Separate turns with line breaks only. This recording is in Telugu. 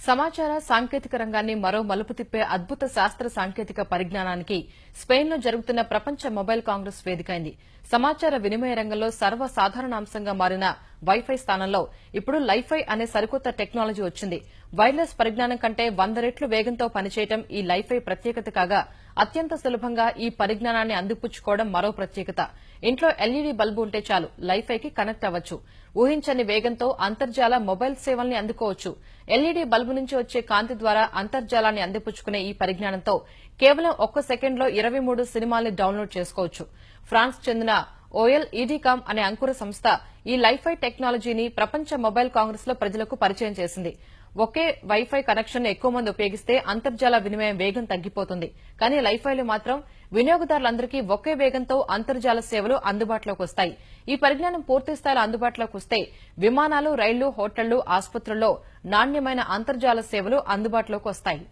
సమాచార సాంకేతిక రంగాన్ని మరో మలుపు తిప్పే అద్భుత శాస్త్ర సాంకేతిక పరిజ్ఞానానికి స్పెయిన్లో జరుగుతున్న ప్రపంచ మొబైల్ కాంగ్రెస్ వేదికైంది. సమాచార వినిమయ రంగంలో సర్వసాధారణాంశంగా మారిన వైఫై స్థానంలో ఇప్పుడు లైఫై అనే సరికొత్త టెక్నాలజీ వచ్చింది. వైర్లెస్ పరిజ్ఞానం కంటే 100 రెట్లు వేగంతో పనిచేయడం ఈ లైఫై ప్రత్యేకత కాగా, అత్యంత సులభంగా ఈ పరిజ్ఞానాన్ని అందిపుచ్చుకోవడం మరో ప్రత్యేకత. ఇంట్లో ఎల్ఈడీ బల్బు ఉంటే చాలు లైఫైకి కనెక్ట్ అవ్వచ్చు. ఊహించని వేగంతో అంతర్జాల మొబైల్ సేవల్ని అందుకోవచ్చు. ఎల్ఈడీ బల్బు నుంచి వచ్చే కాంతి ద్వారా అంతర్జాలాన్ని అందిపుచ్చుకునే ఈ పరిజ్ఞానంతో కేవలం 1 సెకండ్లో 23 సినిమాల్ని డౌన్లోడ్ చేసుకోవచ్చు. ఫ్రాన్స్ చెందిన OLEDCom అనే అంకుర సంస్థ ఈ లైఫై టెక్నాలజీని ప్రపంచ మొబైల్ కాంగ్రెస్ లో ప్రజలకు పరిచయం చేసింది. ఒకే వైఫై కనెక్షన్ ఎక్కువ మంది ఉపయోగిస్తే అంతర్జాల వినిమయం వేగం తగ్గిపోతుంది. కానీ లైఫైలు మాత్రం వినియోగదారులందరికీ ఒకే వేగంతో అంతర్జాల సేవలు అందుబాటులోకి వస్తాయి. ఈ పరిజ్ఞానం పూర్తిస్థాయిలో అందుబాటులోకి వస్తే విమానాలు, రైళ్లు, హోటళ్లు, ఆసుపత్రుల్లో నాణ్యమైన అంతర్జాల సేవలు అందుబాటులోకి వస్తాయి.